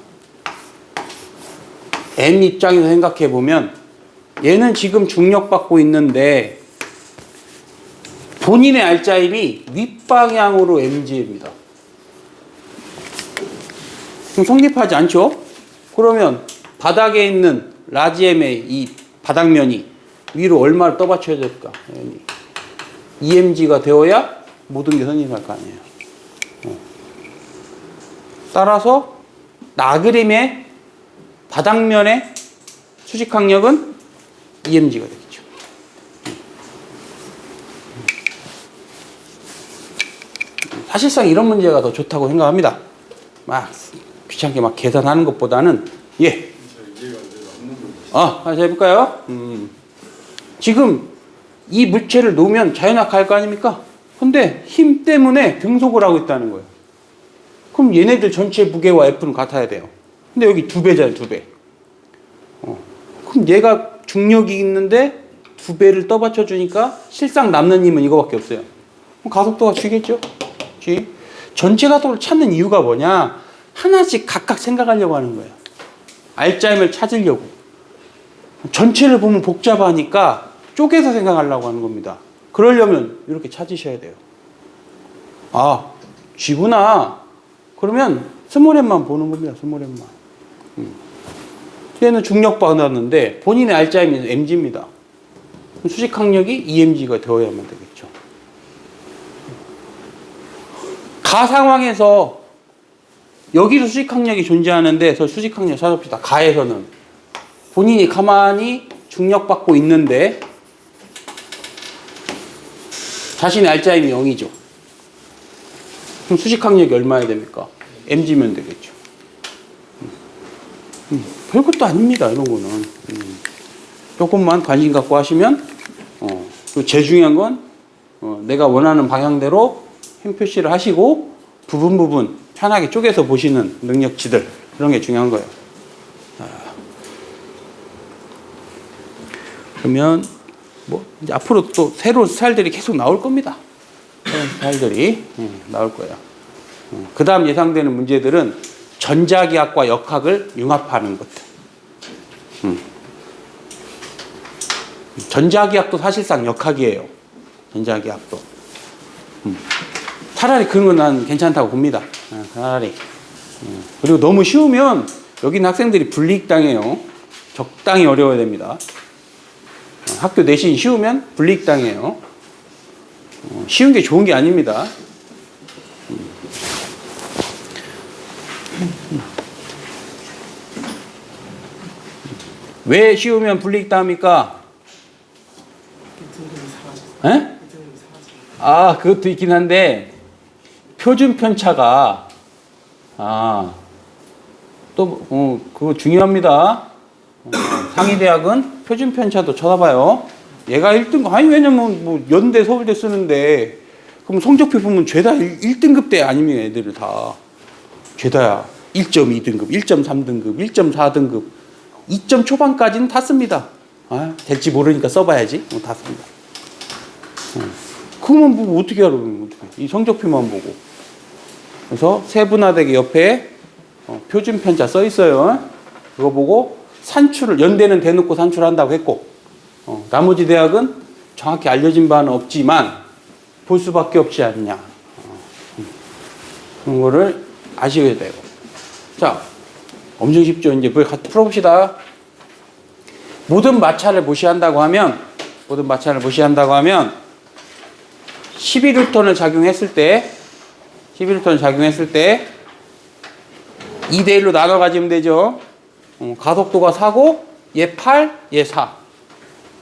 M 입장에서 생각해 보면 얘는 지금 중력받고 있는데 본인의 알짜임이 윗방향으로 mg입니다. 그럼 성립하지 않죠? 그러면 바닥에 있는 라지 M의 이 바닥면이 위로 얼마를 떠받쳐야 될까? EMG가 되어야 모든 게 성립할 거 아니에요. 따라서 나그림의 바닥면의 수직항력은 EMG가 되겠죠. 사실상 이런 문제가 더 좋다고 생각합니다. 막 귀찮게 막 계산하는 것보다는 예. 다시 해볼까요? 지금 이 물체를 놓으면 자연학할 거 아닙니까? 근데 힘 때문에 등속을 하고 있다는 거예요. 그럼 얘네들 전체 무게와 F는 같아야 돼요. 근데 여기 2배잖아요, 2배. 그럼 얘가 중력이 있는데 2배를 떠받쳐 주니까 실상 남는 힘은 이거밖에 없어요. 그럼 가속도가 G겠죠? G. 전체 가속도를 찾는 이유가 뭐냐? 하나씩 각각 생각하려고 하는 거예요. 알짜임을 찾으려고. 전체를 보면 복잡하니까 쪼개서 생각하려고 하는 겁니다. 그러려면 이렇게 찾으셔야 돼요. 아, G구나. 그러면 스몰 m만 보는 겁니다. 스몰 m만. 얘는 중력 받았는데 본인의 알짜임이 mg입니다. 수직항력이 EMG가 되어야만 되겠죠. 가 상황에서 여기도 수직항력이 존재하는데 저 수직항력 찾아봅시다. 가에서는 본인이 가만히 중력받고 있는데 자신의 알짜임이 0이죠. 그럼 수직항력이 얼마야 됩니까? mg면 되겠죠. 별것도 아닙니다. 이런 거는. 조금만 관심 갖고 하시면 제일 중요한 건 내가 원하는 방향대로 힘 표시를 하시고 부분 편하게 쪼개서 보시는 능력치들, 그런 게 중요한 거예요. 그러면 뭐 이제 앞으로 또 새로운 스타일들이 계속 나올 겁니다. 새로운 스타일들이 나올 거예요. 그 다음 예상되는 문제들은 전자기학과 역학을 융합하는 것들. 전자기학도 사실상 역학이에요. 전자기학도. 차라리 그런 건 난 괜찮다고 봅니다. 차라리. 그리고 너무 쉬우면 여기 있는 학생들이 불이익당해요. 적당히 어려워야 됩니다. 학교 내신 쉬우면 불이익당해요. 쉬운 게 좋은 게 아닙니다. 왜 쉬우면 불이익당합니까? 에? 그것도 있긴 한데 표준 편차가 그거 중요합니다. 상위 대학은 표준 편차도 쳐다봐요. 얘가 1등급 왜냐면 뭐 연대 서울대 쓰는데 그럼 성적표 보면 죄다 1등급대 아니면 애들을 다 죄다야. 1.2등급, 1.3등급, 1.4등급, 2점 초반까지는 다 씁니다. 될지 모르니까 써봐야지. 다 씁니다. 그거만 보고 어떻게 알아? 이 성적표만 보고. 그래서 세분화되게 옆에 표준 편차 써 있어요. 그거 보고 연대는 대놓고 산출한다고 했고, 나머지 대학은 정확히 알려진 바는 없지만 볼 수밖에 없지 않냐. 그런 거를 아셔야 되고. 자, 엄청 쉽죠. 이제 같이 풀어봅시다. 모든 마찰을 무시한다고 하면 11N을 작용했을 때 2대1로 나눠 가지면 되죠. 가속도가 4고 얘 8, 얘 4.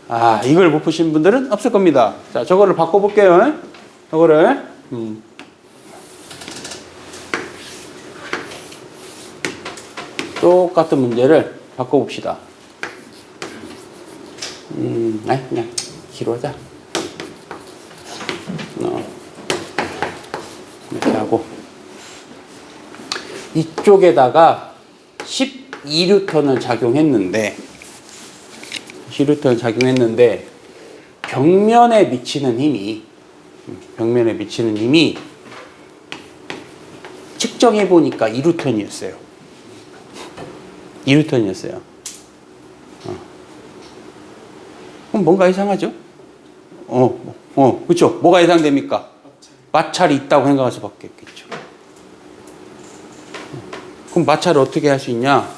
아, 이걸 못 푸신 분들은 없을 겁니다. 자, 저거를 바꿔볼게요. 저거를 똑같은 문제를 바꿔봅시다. 아니, 그냥 기로 하자. 이렇게 하고 이쪽에다가 12N을 작용했는데 벽면에 미치는 힘이 측정해 보니까 2N이었어요. 그럼 뭔가 이상하죠? 그렇죠. 뭐가 이상됩니까? 마찰이 있다고 생각할 수밖에 없겠죠. 그럼 마찰을 어떻게 할 수 있냐?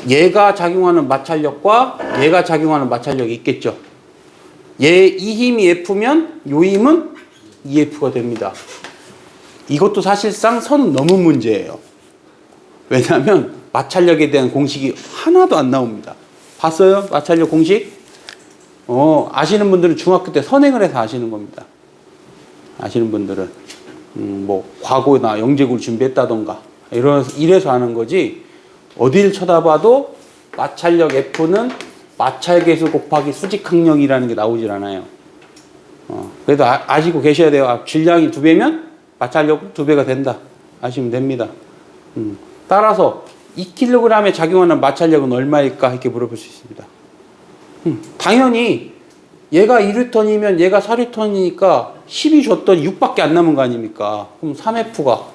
얘가 작용하는 마찰력과 얘가 작용하는 마찰력이 있겠죠. 이 힘이 F면 요 힘은 EF가 됩니다. 이것도 사실상 선 넘은 문제예요. 왜냐하면 마찰력에 대한 공식이 하나도 안 나옵니다. 봤어요? 마찰력 공식? 아시는 분들은 중학교 때 선행을 해서 아시는 겁니다. 아시는 분들은 뭐 과거나 영재고를 준비했다던가 이래서 아는 거지. 어딜 쳐다봐도 마찰력 F는 마찰계수 곱하기 수직항력이라는 게 나오질 않아요. 그래도 아시고 계셔야 돼요. 질량이 2배면 마찰력 2배가 된다. 아시면 됩니다. 따라서 2kg에 작용하는 마찰력은 얼마일까? 이렇게 물어볼 수 있습니다. 당연히 얘가 1N이면 얘가 4N이니까 10이 줬더니 6밖에 안 남은 거 아닙니까? 그럼 3F가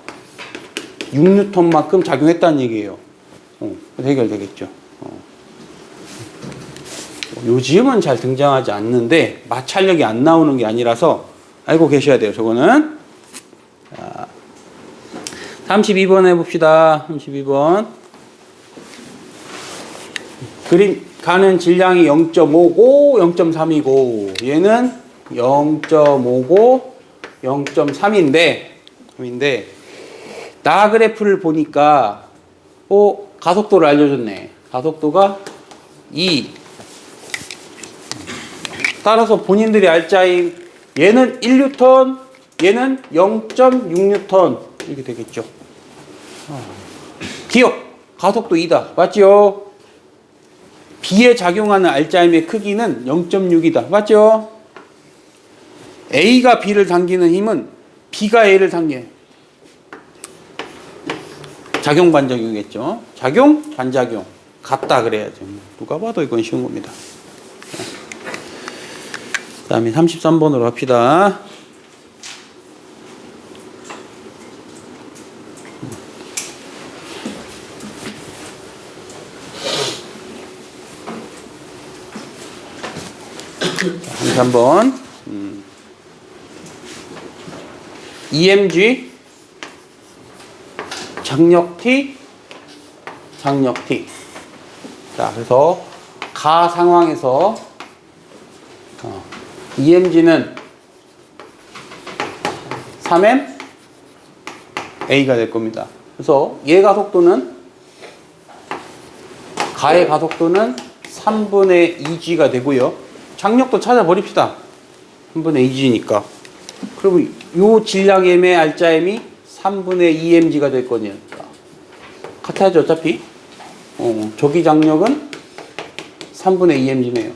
6N만큼 작용했다는 얘기예요. 해결되겠죠. 요즘은 잘 등장하지 않는데 마찰력이 안 나오는 게 아니라서 알고 계셔야 돼요. 저거는. 자, 32번 해봅시다. 32번. 그림 가는 질량이 0.5고 0.3이고 얘는 0.5고 0.3인데 나 그래프를 보니까 가속도를 알려줬네. 가속도가 2. 따라서 본인들이 알자임 얘는 1N, 얘는 0.6N 이렇게 되겠죠. 기억 가속도 2다. 맞죠? B에 작용하는 알자임의 크기는 0.6이다. 맞죠? A가 B를 당기는 힘은 B가 A를 당겨요. 작용 반작용이겠죠. 작용 반작용 같다 그래야죠. 누가 봐도 이건 쉬운 겁니다. 그 다음에 33번으로 합시다. 자, 33번 EMG 장력 T. 자, 그래서 가 상황에서 EMG는 3M A가 될 겁니다. 그래서 얘 가속도는 가의 가속도는 3분의 2G가 되고요. 장력도 찾아버립시다. 3분의 2G니까. 그러면 요 질량 M의 알자 M이 3분의 2mg가 될 거니까 같아야죠 어차피. 저기 장력은 3분의 2mg네요.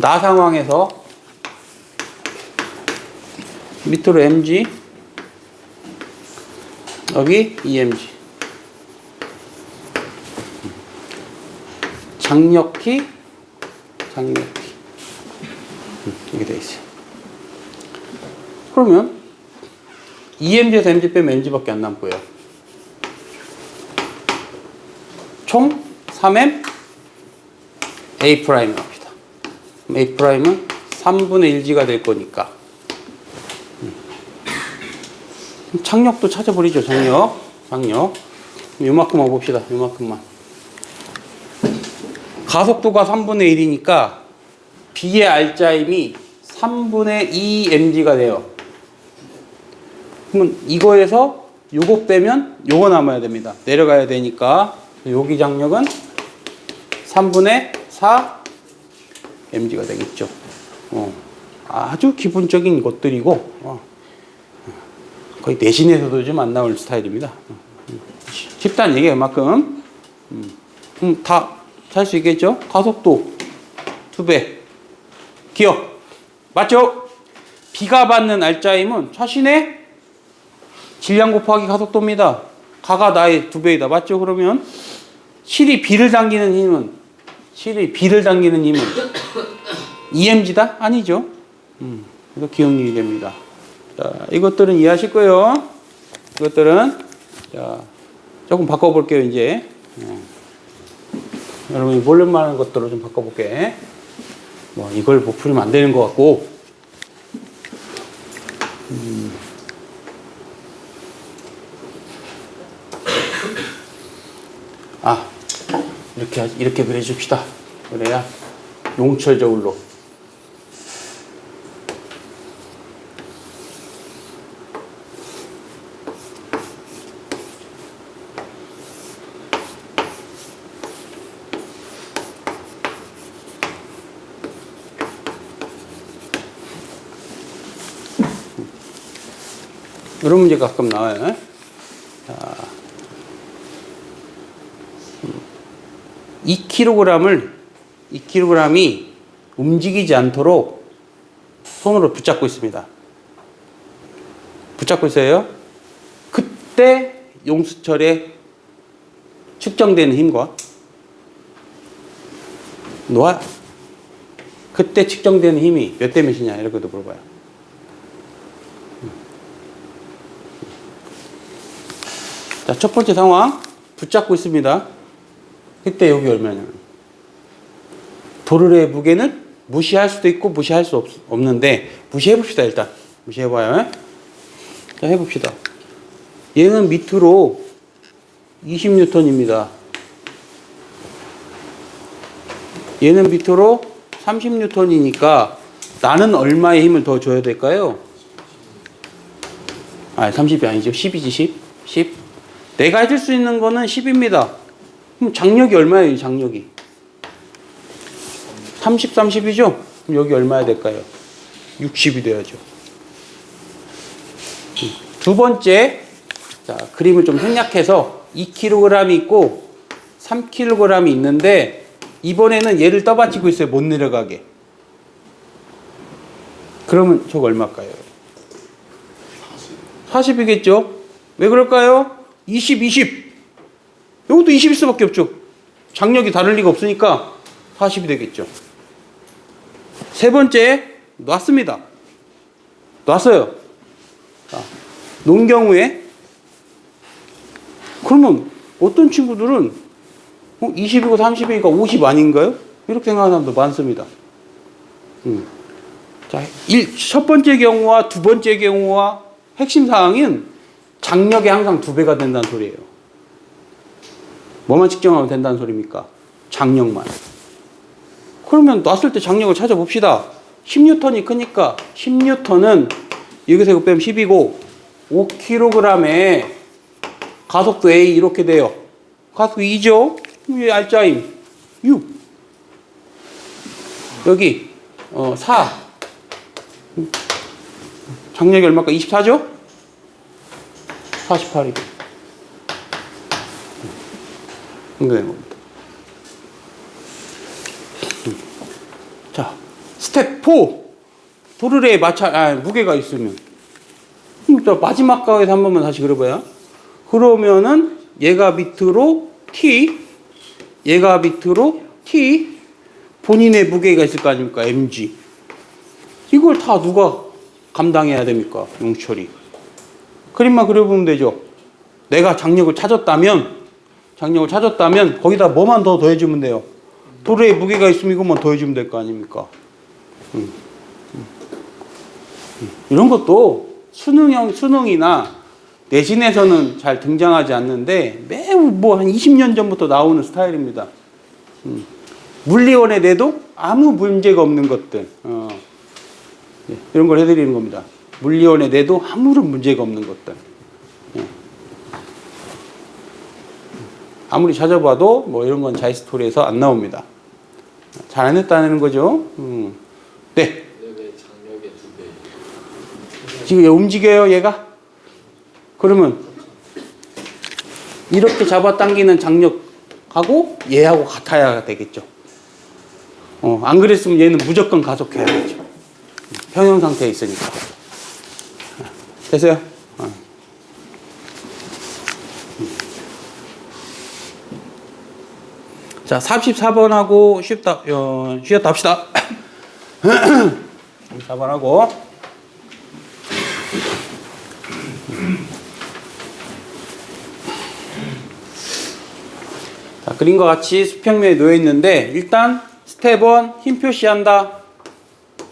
나 상황에서 밑으로 mg 여기 2mg 장력키 이렇게 되어 있어요. 그러면 EMG에서 MG 빼면 NG밖에 안 남고요. 총 3M A' 합시다. A' 은 3분의 1G가 될 거니까 장력도 찾아버리죠. 장력. 요만큼만 봅시다. 요만큼만. 가속도가 3분의 1이니까 B의 R자임이 3분의 2mg가 돼요. 그러면 이거에서 요거 빼면 요거 남아야 됩니다. 내려가야 되니까 여기 장력은 3분의 4 mg가 되겠죠. 아주 기본적인 것들이고 거의 내신에서도 좀 안 나올 스타일입니다. 쉽다는 얘기예요. 그만큼 다 잘 수 있겠죠. 가속도 2배 기억 맞죠? B가 받는 R자임은 차신의 질량 곱하기 가속도입니다. 가가 나의 2배이다. 맞죠? 그러면 실이 B를 당기는 힘은 2mg다? 아니죠. 그래서 기억력이 됩니다. 자, 이것들은 이해하실 거예요. 이것들은 자, 조금 바꿔볼게요. 이제 여러분이 모를만한 것들로 좀 바꿔볼게. 뭐 이걸 못 풀면 안 되는 것 같고. 이렇게 그려줍시다. 그래야 용철 저울로. 이런 문제 가끔 나와요. 자, 2kg이 움직이지 않도록 손으로 붙잡고 있습니다. 붙잡고 있어요. 그때 용수철에 측정되는 힘과 그때 측정되는 힘이 몇 대 몇이냐 이렇게도 물어봐요. 자, 첫 번째 상황 붙잡고 있습니다. 그때 여기 얼마냐면 도르래의 무게는 무시할 수도 있고 무시할 수 없는데 무시해봅시다. 일단 무시해봐요. 자, 해봅시다. 얘는 밑으로 20N입니다. 얘는 밑으로 30N이니까 나는 얼마의 힘을 더 줘야 될까요? 30이 아니죠. 10이지. 10. 내가 해줄 수 있는 거는 10입니다. 그럼 장력이 얼마예요? 장력이 30, 30이죠? 그럼 여기 얼마야 될까요? 60이 돼야죠. 두 번째, 자, 그림을 좀 생략해서 2kg이 있고 3kg이 있는데 이번에는 얘를 떠받치고 있어요. 못 내려가게. 그러면 저거 얼마일까요? 40이겠죠? 왜 그럴까요? 20. 이것도 20일 수밖에 없죠. 장력이 다를 리가 없으니까 40이 되겠죠. 세 번째, 놨습니다. 놨어요. 자, 놓은 경우에 그러면 어떤 친구들은 20이고 30이니까 50 아닌가요? 이렇게 생각하는 사람도 많습니다. 자, 첫 번째 경우와 두 번째 경우와 핵심 사항은 장력이 항상 2배가 된다는 소리예요. 뭐만 측정하면 된다는 소리입니까? 장력만. 그러면 놨을 때 장력을 찾아봅시다. 10N이 크니까 10N은 여기서 이거 빼면 10이고 5kg에 가속도 A 이렇게 돼요. 가속도 2죠? 여기 R자임 6. 여기 4. 장력이 얼마일까? 24죠? 48이 이렇게 되는 겁니다. 자, 스텝 4. 도르래의 무게가 있으면 마지막 가에서 한 번만 다시 그려봐요. 그러면은 얘가 밑으로 T, 얘가 밑으로 T, 본인의 무게가 있을 거 아닙니까? mg. 이걸 다 누가 감당해야 됩니까? 용철이. 그림만 그려보면 되죠. 내가 장력을 찾았다면 거기다 뭐만 더 더해주면 돼요. 도르래의 무게가 있으면 이것만 더해주면 될 거 아닙니까? 이런 것도 수능이나 내신에서는 잘 등장하지 않는데 매우 뭐 한 20년 전부터 나오는 스타일입니다. 물리원에 내도 아무 문제가 없는 것들. 예, 이런 걸 해드리는 겁니다. 물리원에 내도 아무런 문제가 없는 것들. 예. 아무리 찾아봐도 뭐 이런 건 자이스토리에서 안 나옵니다. 잘 안 했다는 거죠. 네. 왜 장력의 2배? 지금 얘 움직여요, 얘가? 그러면 이렇게 잡아당기는 장력하고 얘하고 같아야 되겠죠. 안 그랬으면 얘는 무조건 가속해야겠죠. 평형 상태에 있으니까. 됐어요? 자, 44번하고 쉬었다 합시다. 44번하고. 자, 그림과 같이 수평면에 놓여 있는데, 일단 스텝 1 힘 표시한다.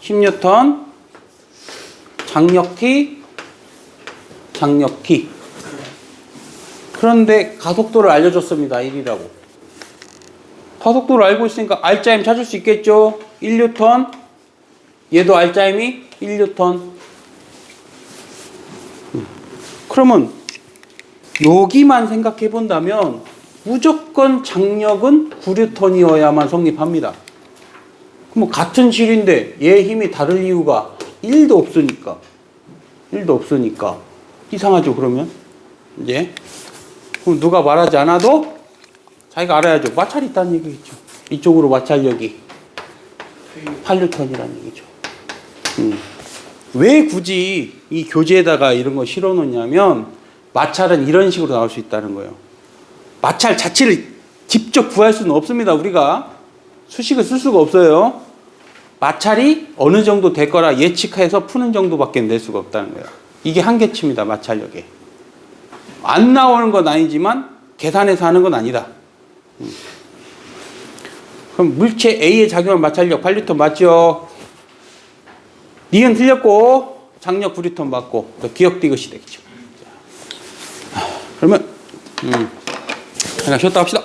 10N 장력 T, 장력 T. 그런데 가속도를 알려줬습니다. 1이라고. 가속도를 알고 있으니까 R자임 찾을 수 있겠죠. 1N. 얘도 R자임이 1N. 그러면 여기만 생각해 본다면 무조건 장력은 9N이어야만 성립합니다. 그럼 같은 실인데 얘 힘이 다를 이유가 1도 없으니까. 1도 없으니까. 이상하죠, 그러면? 이제. 그럼 누가 말하지 않아도 자기가 알아야죠. 마찰이 있다는 얘기겠죠. 이쪽으로 마찰력이 8N이라는 얘기죠. 왜 굳이 이 교재에다가 이런 거 실어 놓냐면 마찰은 이런 식으로 나올 수 있다는 거예요. 마찰 자체를 직접 구할 수는 없습니다. 우리가 수식을 쓸 수가 없어요. 마찰이 어느 정도 될 거라 예측해서 푸는 정도밖에 낼 수가 없다는 거예요. 이게 한계치입니다. 마찰력에. 안 나오는 건 아니지만 계산해서 하는 건 아니다. 그럼 물체 A에 작용한 마찰력 8N 맞죠? 니은 틀렸고 장력 9N 맞고 기억 디귿이 되겠죠. 그러면 잠깐 쉬었다 합시다.